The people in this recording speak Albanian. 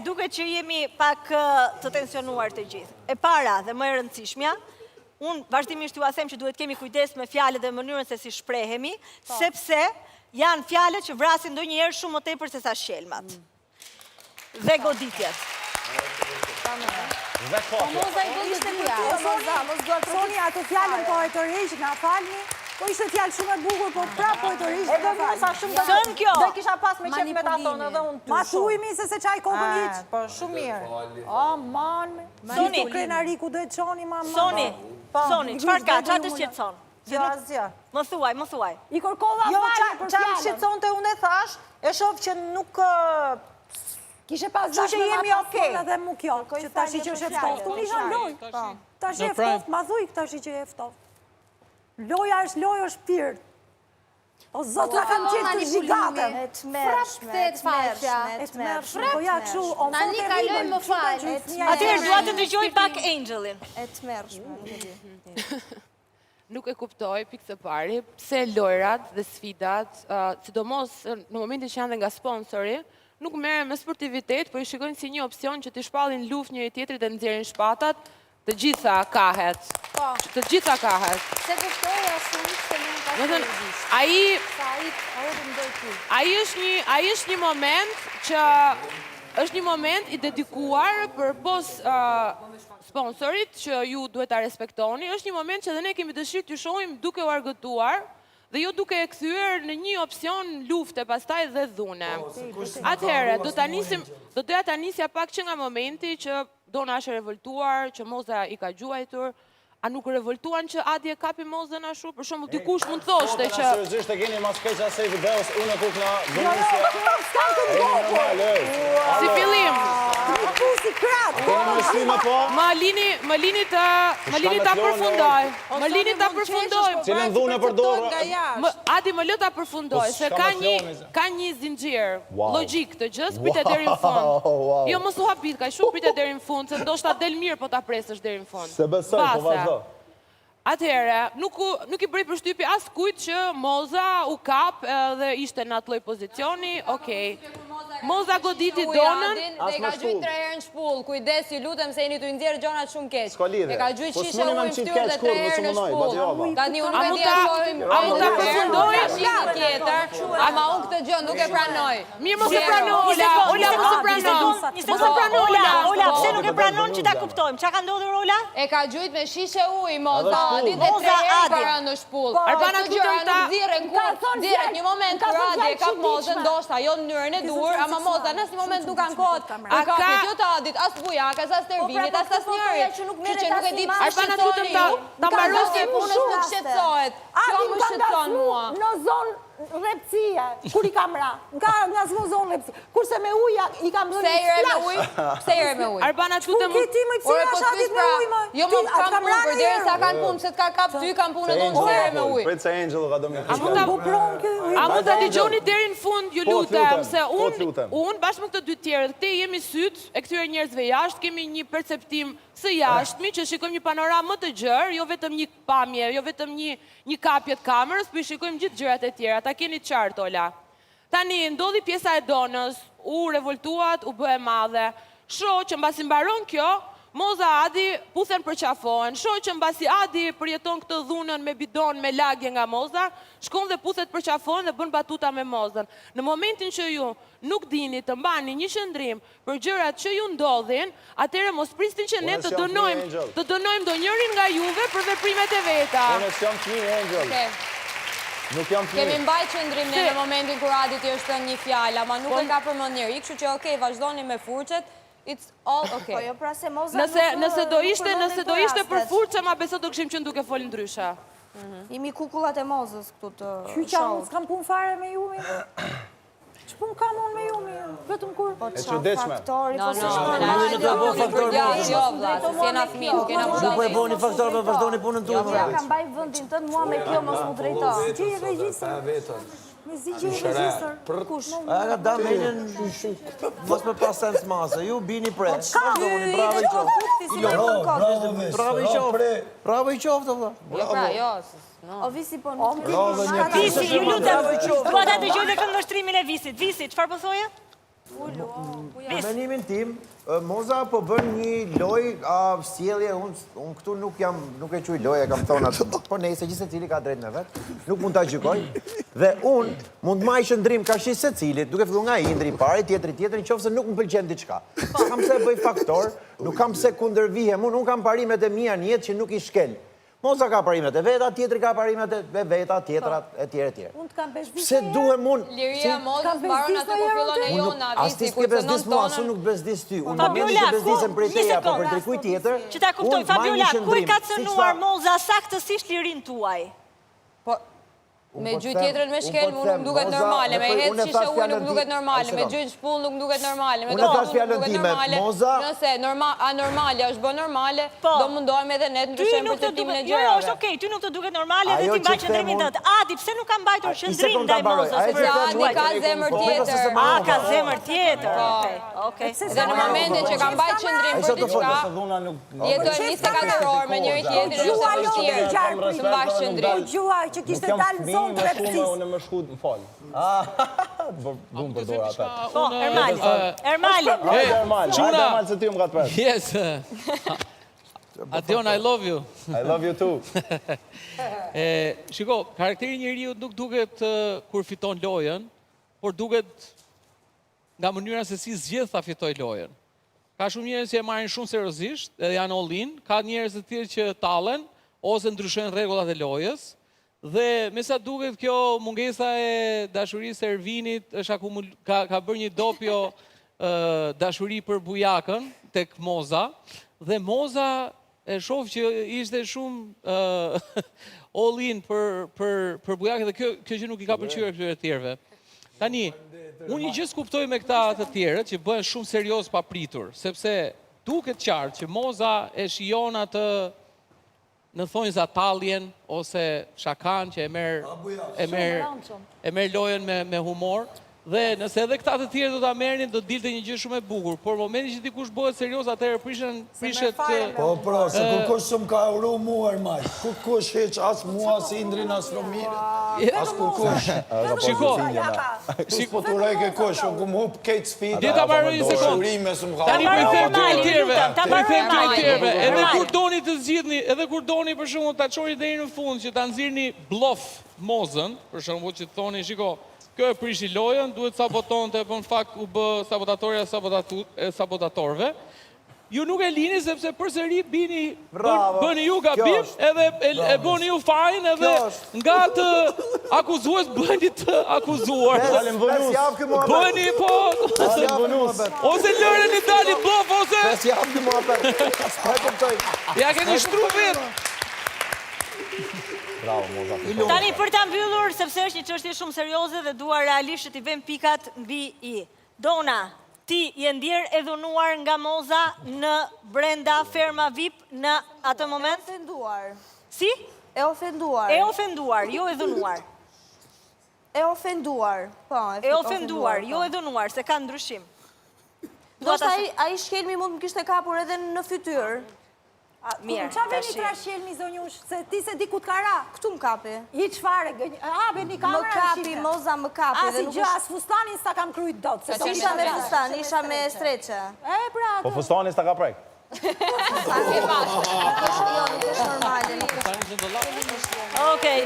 duke që jemi pak të tensionuar të gjithë. E para dhe më e rëndësishmja, unë vazhdimisht ju a them që duhet kemi kujdes me fjalët dhe mënyrën se si shprehemi, sepse janë fjalët që vrasin ndonjëherë shumë më tepër se sa shkelmat. Dhe goditjet. Soni, ato fjallën po e të rejshë, na falni, po ishte fjallë shumë e bukur, po pra po e të rejshë, na falni. Sën kjo? Dhe kisha pas me qef me ta thonë edhe unë ty. Ma thuimi se qaj kokën hiq. Po, shumë mirë. O, man. Soni. Krenari ku do e qoni, mama. Soni, qëfar ka, qa të shqetson? Jo, asgjë. Më thuaj. I kërkova Jo, falë për qa më fjallën. shqetson të unë e thash, e shoh që nuk... Kishe pas Që jemi okej. Dhe mu kjo, që tashi që është eftoft. Unë isha loj. Tashi eftoft, ma dhuj tashi që eftoft. Loja është lojë është pirë. O zotë të kanë qenë të zhigatën. E të mërshme, E të mërshme, po ja këshu, o më të kaloj më falë. Atëherë dua të dëgjoj pak Angelin. E të mërshme. Nuk e kuptoj, pikë të pari, pse lojrat dhe sfidat, sidomos në momentin që janë dhe nga sponsori, nuk merren me sportivitet, po i shikojnë si një opsion që t'i shpallin luftë njëri tjetrit dhe nxjerrin shpatat, të gjitha kahet. Të gjitha kahet. Se kuptoj asnjë se nuk ka Ai është një moment që është një moment i dedikuar për pos sponsorit që ju duhet ta respektoni, është një moment që dhe ne kemi dëshirë t'ju shohim duke u argëtuar dhe jo duke e kthyer në një opsion lufte pastaj dhe dhune. Atëherë, doja ta nisja pak që nga momenti që Dona është revoltuar, që Moza i ka gjuajtur, a nuk revoltuan që Adi e kapi Mozën ashtu? Për shembull, dikush mund thoshte që... Seriozisht e keni mas keq asaj videos, unë ku na bënisja. Si fillim. si krat. Keni mësime po? Më lini ta përfundoj. Më lini ta përfundoj. Cilën dhunë e përdor? Adi më lë ta përfundoj, se ka një zinxhir logjik të gjës, pritet deri në fund. Jo, mos u habit, ka shumë pritet deri në fund, se ndoshta del mirë po ta presësh deri në fund. Se besoj, po vazhdo. Atëherë, nuk i bëri përshtypje as kujt që Moza u kap dhe ishte në atë lloj pozicioni, okej. Moza goditi Donën. Dhe ka gjujt 3 herë në shpull. Kujdes, ju lutem se jeni të nxjerrë gjonat shumë keq. S'ka lidhje. E ka gjujt Po shishe s'mundi me ujë qit ftyrë dhe keq 3 herë në shpull. Tani unë nuk e di a shohim. A mund ta përfundoj? Tjetër, ama unë këtë gjë nuk e pranoj. Mirë, mos e prano, Ola, mos e prano. Mos e prano, Ola, pse nuk e pranon që ta kuptojmë? Çka ka ndodhur, Ola? E ka gjujt me shishe ujë, Moza Adi, dhe 3 herë para në shpull. Arbana Këtë gjëra nuk dirën kur, dirët një moment kur Adi e kap Mozën, ndoshta jo në mënyrën e duhur, ama Moza në asnjë moment nuk ankohet. Nuk ka jo të Adit, as Bujakës, as Tervinit, as asnjërit. Që nuk e di pse Arbana lutem ta mbarosje punës nuk shqetësohet. Kjo më shqetëson mua. Në zonë repcie, kur i kam ra. Nga zonë repcie. Kurse me uja i kam dhënë. Pse ere me ujë? Arbana lutem. Ti më pse është Adit me ujë më? Jo më kam punë, përderisa kanë punë, pse të ka kap ty kanë punë edhe unë ere me ujë. Prit se Angel ka domi. A mund ta dëgjoni deri në fund, ju lutem, se unë bashkë me këto dy tjerë, këte jemi syt e këtyre njerëzve jashtë, kemi një perceptim së jashtëmi që shikojmë një panoramë më të gjerë, jo vetëm një pamje, jo vetëm një kapje të kamerës, por shikojmë gjithë gjërat e tjera. Ta keni qartë, Ola. Tani ndodhi pjesa e Donës, u revoltuat, u bë e madhe. Shoh që mbasi mbaron kjo, Moza Adi puthen përqafohen. Shoh që mbasi Adi përjeton këtë dhunën me bidon, me lagje nga Moza, shkon dhe puthet përqafohen dhe bën batuta me Mozën. Në momentin që ju nuk dini të mbani një shëndrim për gjërat që ju ndodhin, atëherë mos prisni që ne të dënojmë ndonjërin nga juve për veprimet e veta. Unë s'jam fëmijë, Angel. Nuk jam fëmijë. Kemi mbajt qëndrim në momentin kur Adi t'i është thënë një fjalë, ama nuk e ka përmend njëri, kështu që okej, vazhdoni me furçet. It's all okay. Po jo, pra se Moza Nëse do ishte për furçe, ma beso do kishim qenë duke folë ndryshe. Imi kukullat e Mozës këtu të Qyqa, unë s'kam pun fare me jumi. Që pun kam unë me jumi? Vetëm kur? Po E çuditshme. faktori, po se Jo, vlla, se s'jena fëmijë, nuk kena Ju po e bëni faktor, po vazhdoni punën tuaj. Ja kam baj vendin tënd, mua me kjo mos mu drejto. Që i regjistër? Me zi që i regjistër? Kush? A ka da menjen mos me pas sens mase. Ju bini pre. Vazhdoni, bravo i qoftë. Bravo i qoftë, vlla. Jo, pra, jo. O Visi po nuk Visi, ju lutem. Dua ta dëgjoj dhe këngështrimin e Visit. Visi, çfarë po thoje? Menimin tim, Moza po bën një loj sjellje, unë këtu nuk e quj loja, kam thonë atë, po nejse gjithë se cili ka drejt me vetë, nuk mund ta gjykoj, dhe unë mund ma i shëndrim ka shi se cilit, duke fillu nga indri, pari, tjetri, në qofë se nuk më pëlqen diçka. Kam se bëj faktor, nuk kam se kundërvihem, unë kam parimet e mia në jetë që nuk i shkel. Moza ka parimet e veta, tjetri ka parimet e veta, tjetrat, e tjere. Unë të kam bezdisë Pse duhem unë? Liria Mozës mbaron atë ku fillon e jona, As ti s'ke bezdis mua, asu nuk bezdis ty. Unë në që bezdisem prej teja, po për drekuj tjetër, që ta kuptoj, Fabiola, ku i ka cënuar Moza saktësisht lirin tuaj? Me gjy tjetërën me shkelmë unë nuk duket normale, me hetë shishe unë nuk duket normale, me gjy shpull nuk duket normale, me dorë nuk duket normale. Nëse anormale është bë normale, do mundohem edhe ne të ndryshojmë perceptimin e gjërave. Jo, është okej, ty nuk të duket normale dhe ti mbaj qëndrimin tënd. Adi, pse nuk ka mbajtur qëndrim ndaj Mozës? Se Adi ka zemër tjetër. Ka zemër tjetër. Okej. Dhe në momentin që ka mbajtur qëndrim për diçka, jetojmë 24 orë me njëri tjetrin, është e vështirë të mbash qëndrim. Gjuaj që kishte dalë në zonë dreptësisë. Unë më shku më falë. Bumë për dora ata. Po, Ermali. Ermali, se ty më ka të përë. Yes. Ation, I love you. I love you too. Shiko, karakteri njeriu nuk duket kur fiton lojën, por duket nga mënyra se si zgjedh ta fitoj lojën. Ka shumë njerëz që e marrin shumë seriozisht, edhe janë all-in, ka njerëz të tjerë që tallen ose ndryshojnë rregullat e lojës. Dhe me sa duket kjo mungesa e dashurisë e Ervinit ka bërë një dopjo dashuri për bujakën tek Moza, dhe Moza e shoh që ishte shumë all-in për bujakën, dhe kjo që nuk i ka pëlqyer këtyre të tjerëve. Tani, unë një gjë s'kuptoj me këta të tjerët që bëhen shumë serioz pa pritur, sepse duket qartë që Moza e shijon atë në thonjza talljen ose shakan që e merr lojën me humor, dhe nëse edhe këta të tjerë do ta merrnin do dilte një gjë shumë e bukur, por momentin që dikush bëhet serioz atëherë prishet Po, se kur kush s'm ka uru mua Ermal. Kur kush hiç as mua as Indrin as Romirin. As kur kush. Shiko. Po tu rreke kush, unë kum hub Kate Speed. Dhe ta mbaroj një sekond. Urime s'm ka. Tani për them të tjerëve. Edhe kur doni të zgjidhni, edhe kur doni për shembull ta çoni deri në fund që ta nxirrni bluff Mozën, për shembull që thoni, shiko, kjo e prishi lojën, duhet sabotonte, po në fakt u bë sabotatorja e sabotatorëve. Ju nuk e lini sepse përsëri bëni ju gabim, edhe e bëni ju fajin, edhe nga të akuzues bëni të akuzuar. Bëni po, ose lëreni dali bluff, ose ja keni shtru vetë. Tani për ta mbyllur, sepse është një çështje shumë serioze dhe dua realisht që t'i vëmë pikat mbi i. Dona, ti je ndier e dhunuar nga Moza në brenda ferma VIP në atë moment? E ofenduar. Si? E ofenduar. E ofenduar, jo e dhunuar. E ofenduar. Po, e ofenduar, jo e dhunuar, se ka ndryshim. Ndoshta ai shkelmi mund më kishte kapur edhe në fytyrë. Mirë, Qa veni tra shjelmi zonjush, se ti se di ku t'kara? Këtu më kapi. I qfare, beni kamera Më kapi, Moza më kapi. Asi gjë, as fustanin s'ta kam krujt dot. Isha me fustan, isha me streqe. Pra, Po fustani s'ta ka prek. Sa ke bashkë. Jo, nuk është normale. Okej,